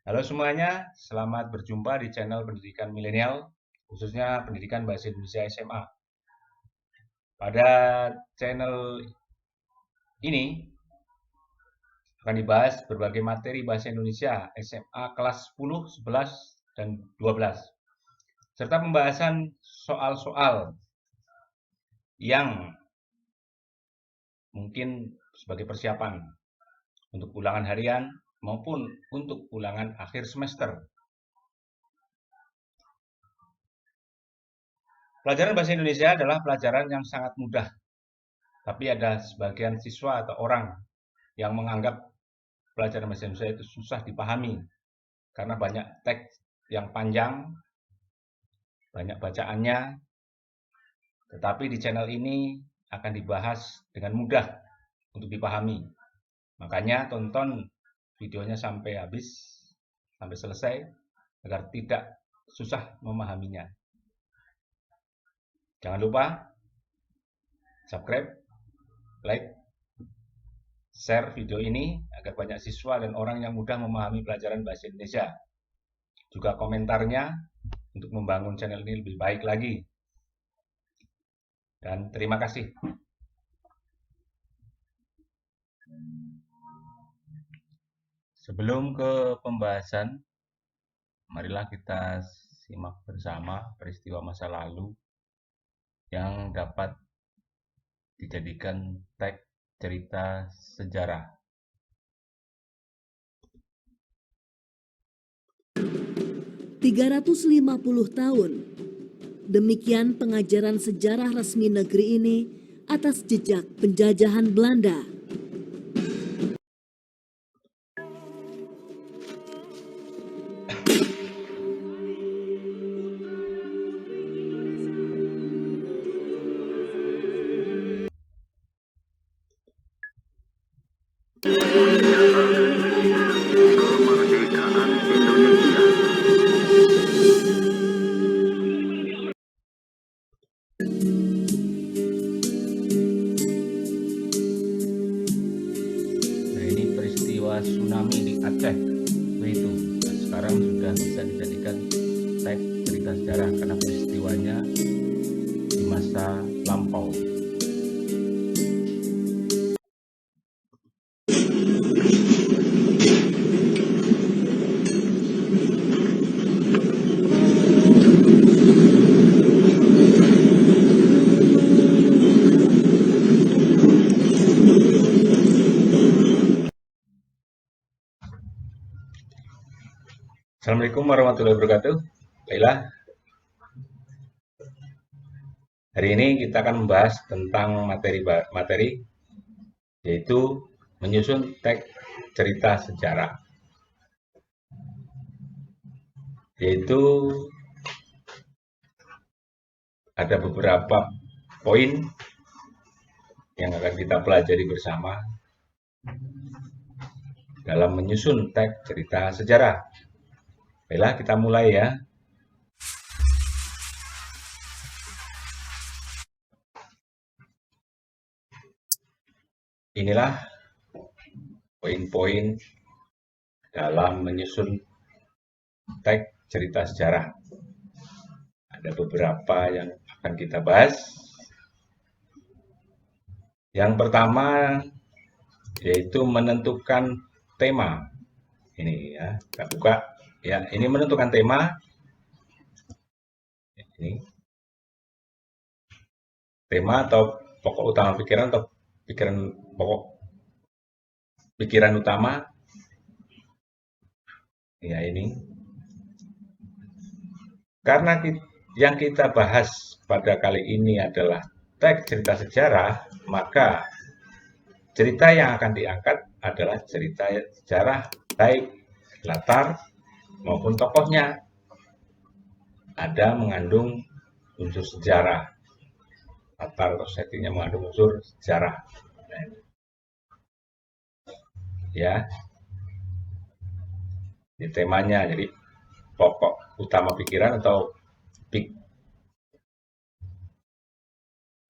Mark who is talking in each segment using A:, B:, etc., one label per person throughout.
A: Halo semuanya, selamat berjumpa di channel Pendidikan Milenial, khususnya Pendidikan Bahasa Indonesia SMA. Pada channel ini akan dibahas berbagai materi bahasa Indonesia SMA kelas 10, 11, dan 12, serta pembahasan soal-soal yang mungkin sebagai persiapan untuk ulangan harian maupun untuk ulangan akhir semester. Pelajaran bahasa Indonesia adalah pelajaran yang sangat mudah, tapi ada sebagian siswa atau orang yang menganggap pelajaran bahasa Indonesia itu susah dipahami karena banyak teks yang panjang, banyak bacaannya, tetapi di channel ini akan dibahas dengan mudah untuk dipahami. Makanya tonton videonya sampai habis, sampai selesai, agar tidak susah memahaminya. Jangan lupa subscribe, like, share video ini agar banyak siswa dan orang yang mudah memahami pelajaran bahasa Indonesia. Juga komentarnya untuk membangun channel ini lebih baik lagi. Dan terima kasih. Sebelum ke pembahasan, marilah kita simak bersama peristiwa masa lalu yang dapat dijadikan teks cerita sejarah.
B: 350 tahun. Demikian pengajaran sejarah resmi negeri ini atas jejak penjajahan Belanda.
C: Kemerdekaan Indonesia.
A: Nah, ini peristiwa tsunami di Aceh itu. Nah, sekarang sudah bisa dijadikan teks cerita sejarah karena peristiwanya di masa lampau. Assalamualaikum warahmatullahi wabarakatuh. Baiklah, hari ini kita akan membahas tentang materi yaitu menyusun teks cerita sejarah. Yaitu ada beberapa poin yang akan kita pelajari bersama dalam menyusun teks cerita sejarah. Baiklah, kita mulai ya. Inilah poin-poin dalam menyusun teks cerita sejarah. Ada beberapa yang akan kita bahas. Yang pertama yaitu menentukan tema. Ini ya, kita buka. Ya, ini menentukan tema. Ini tema atau pokok utama pikiran atau pikiran utama. Ya, ini. Karena yang kita bahas pada kali ini adalah teks cerita sejarah, maka cerita yang akan diangkat adalah cerita sejarah, baik latar maupun tokohnya. Ada mengandung unsur sejarah. Latar atau settingnya mengandung unsur sejarah. Ya, di temanya, jadi pokok utama pikiran atau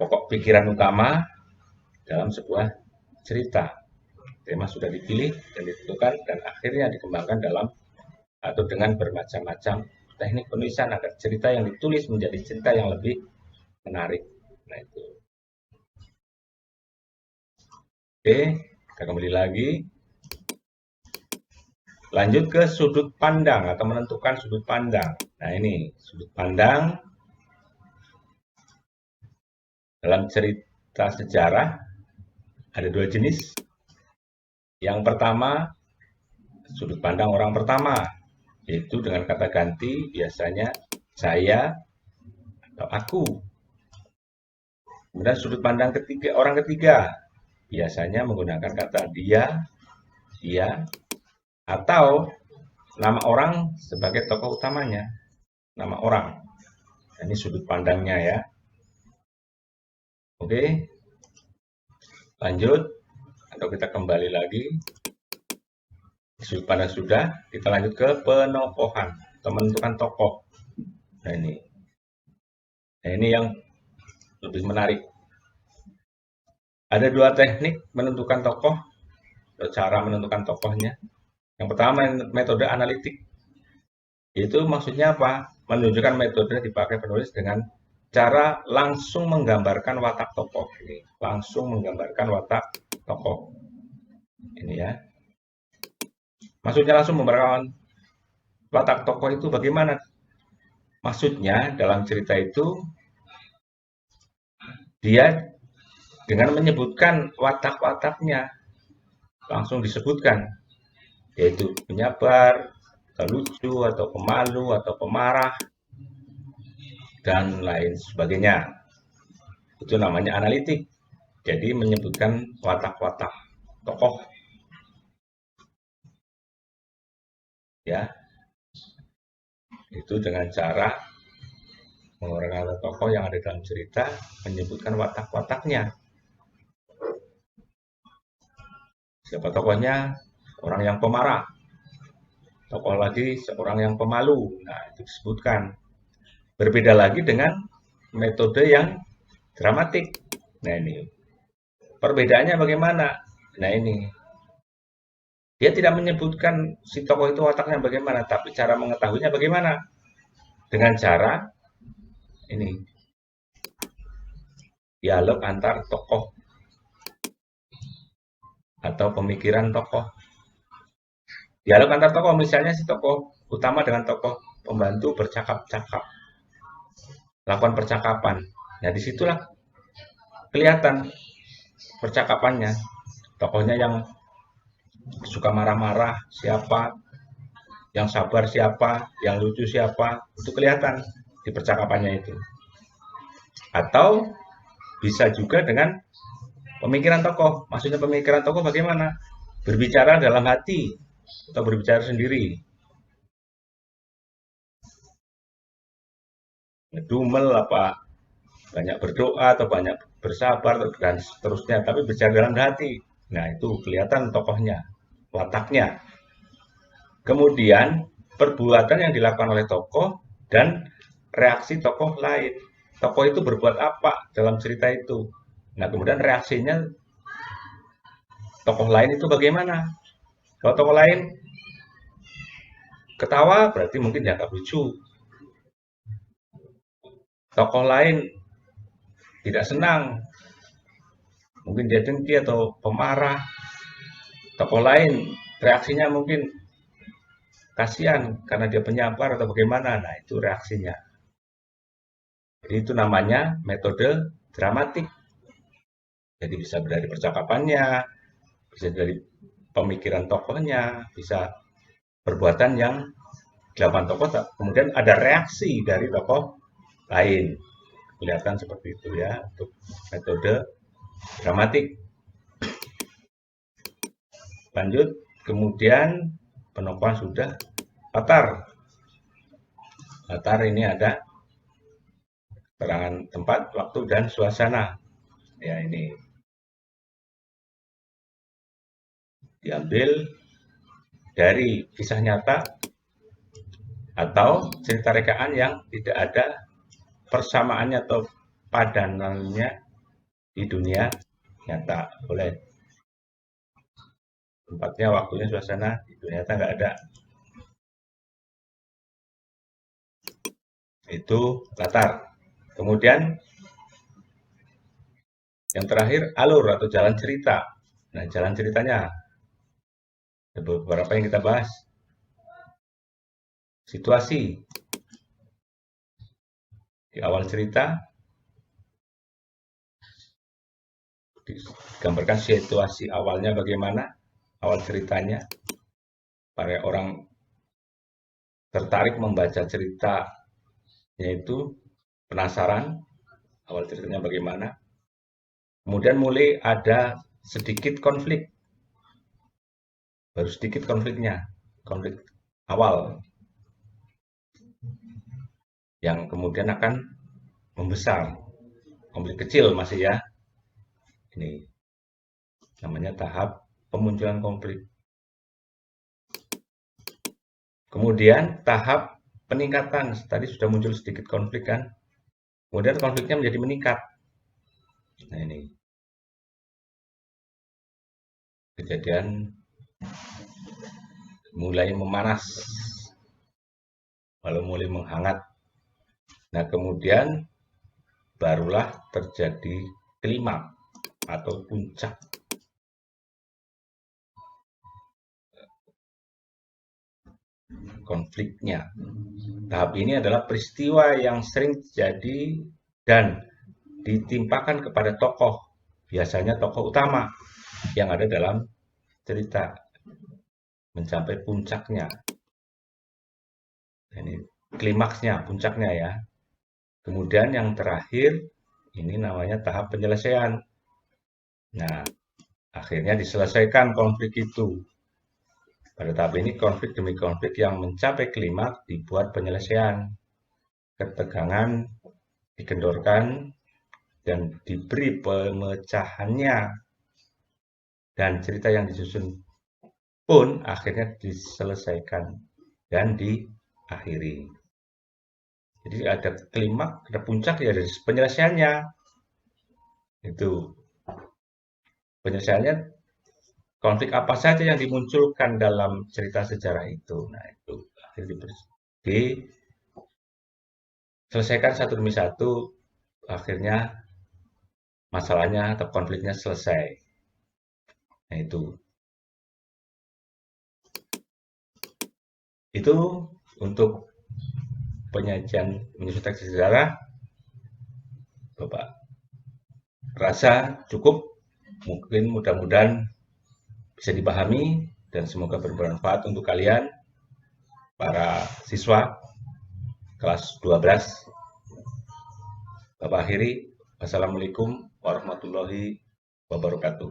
A: pokok pikiran utama dalam sebuah cerita. Tema sudah dipilih dan ditentukan dan akhirnya dikembangkan dalam atau dengan bermacam-macam teknik penulisan agar cerita yang ditulis menjadi cerita yang lebih menarik. Nah itu. Oke, kita kembali lagi. Lanjut ke sudut pandang atau menentukan sudut pandang. Nah ini sudut pandang dalam cerita sejarah ada dua jenis. Yang pertama, sudut pandang orang pertama, yaitu dengan kata ganti biasanya saya atau aku. Kemudian sudut pandang ketiga, orang ketiga, biasanya menggunakan kata dia, atau nama orang sebagai tokoh utamanya. Nama orang. Ini sudut pandangnya ya. Oke. Lanjut. Atau kita kembali lagi. Sudut pandang sudah. Kita lanjut ke penokohan. Atau menentukan tokoh. Nah ini. Nah ini yang lebih menarik. Ada dua teknik menentukan tokoh. Cara menentukan tokohnya. Yang pertama metode analitik. Itu maksudnya apa? Menunjukkan metode dipakai penulis dengan cara langsung menggambarkan watak tokoh. Ini langsung menggambarkan watak tokoh. Ini ya. Maksudnya langsung menggambarkan watak tokoh itu bagaimana? Maksudnya dalam cerita itu dia dengan menyebutkan watak-wataknya langsung disebutkan, yaitu penyabar, atau lucu, atau pemalu, atau pemarah, dan lain sebagainya. Itu namanya analitik. Jadi menyebutkan watak-watak tokoh. Ya. Itu dengan cara menggunakan tokoh yang ada dalam cerita, menyebutkan watak-wataknya. Siapa tokohnya? Orang yang pemarah. Tokoh lagi seorang yang pemalu. Nah, itu disebutkan. Berbeda lagi dengan metode yang dramatik. Nah, ini. Perbedaannya bagaimana? Nah, ini. Dia tidak menyebutkan si tokoh itu wataknya bagaimana, tapi cara mengetahuinya bagaimana? Dengan cara ini. Dialog antar tokoh atau pemikiran tokoh. Dialog antar tokoh, misalnya si tokoh utama dengan tokoh pembantu bercakap-cakap, lakukan percakapan. Nah, disitulah kelihatan percakapannya. Tokohnya yang suka marah-marah siapa, yang sabar siapa, yang lucu siapa, itu kelihatan di percakapannya itu. Atau bisa juga dengan pemikiran tokoh. Maksudnya pemikiran tokoh bagaimana? Berbicara dalam hati atau berbicara sendiri. Ngedumel apa, banyak berdoa atau banyak bersabar dan seterusnya, tapi bicara dalam hati. Nah, itu kelihatan tokohnya, wataknya. Kemudian perbuatan yang dilakukan oleh tokoh dan reaksi tokoh lain. Tokoh itu berbuat apa dalam cerita itu. Nah, kemudian reaksinya tokoh lain itu bagaimana? Kalau tokoh lain ketawa, berarti mungkin dianggap lucu. Tokoh lain tidak senang, mungkin dia dengki atau pemarah. Tokoh lain reaksinya mungkin kasihan karena dia penyabar atau bagaimana. Nah, itu reaksinya. Jadi itu namanya metode dramatik. Jadi bisa dari percakapannya, bisa dari pemikiran tokohnya, bisa perbuatan yang dilakukan tokoh, kemudian ada reaksi dari tokoh lain. Kelihatan seperti itu ya untuk metode dramatik. Lanjut, kemudian penokohan sudah. Latar. Latar ini ada keterangan tempat, waktu, dan suasana. Ya, ini diambil dari kisah nyata atau cerita rekaan yang tidak ada persamaannya atau padanannya di dunia nyata. Boleh. Tempatnya, waktunya, suasana di dunia nyata nggak ada. Itu latar. Kemudian yang terakhir alur atau jalan cerita. Nah, jalan ceritanya ada beberapa yang kita bahas. Situasi di awal cerita digambarkan situasi awalnya bagaimana, awal ceritanya, para orang tertarik membaca cerita, yaitu penasaran awal ceritanya bagaimana. Kemudian mulai ada sedikit konflik, baru sedikit konfliknya, konflik awal, yang kemudian akan membesar, konflik kecil masih ya. Ini namanya tahap pemunculan konflik. Kemudian tahap peningkatan, tadi sudah muncul sedikit konflik kan, kemudian konfliknya menjadi meningkat. Nah ini kejadian mulai memanas, lalu mulai menghangat. Nah kemudian barulah terjadi klimaks atau puncak. Konfliknya. Tahap ini adalah peristiwa yang sering terjadi dan ditimpakan kepada tokoh, biasanya tokoh utama yang ada dalam cerita, mencapai puncaknya. Ini klimaksnya, puncaknya ya. Kemudian yang terakhir, ini namanya tahap penyelesaian. Nah, akhirnya diselesaikan konflik itu. Pada tahap ini konflik demi konflik yang mencapai klimaks dibuat penyelesaian. Ketegangan dikendorkan dan diberi pemecahannya. Dan cerita yang disusun pun akhirnya diselesaikan dan diakhiri. Jadi ada klimaks, ada puncak, ya ada penyelesaiannya. Itu penyelesaiannya, konflik apa saja yang dimunculkan dalam cerita sejarah itu. Nah, itu akhirnya diselesaikan satu demi satu, akhirnya masalahnya atau konfliknya selesai. Nah, itu untuk penyajian menyusun teks sejarah. Bapak rasa cukup, mungkin mudah-mudahan bisa dipahami dan semoga bermanfaat untuk kalian para siswa kelas 12. Bapak akhiri, wassalamualaikum warahmatullahi wabarakatuh.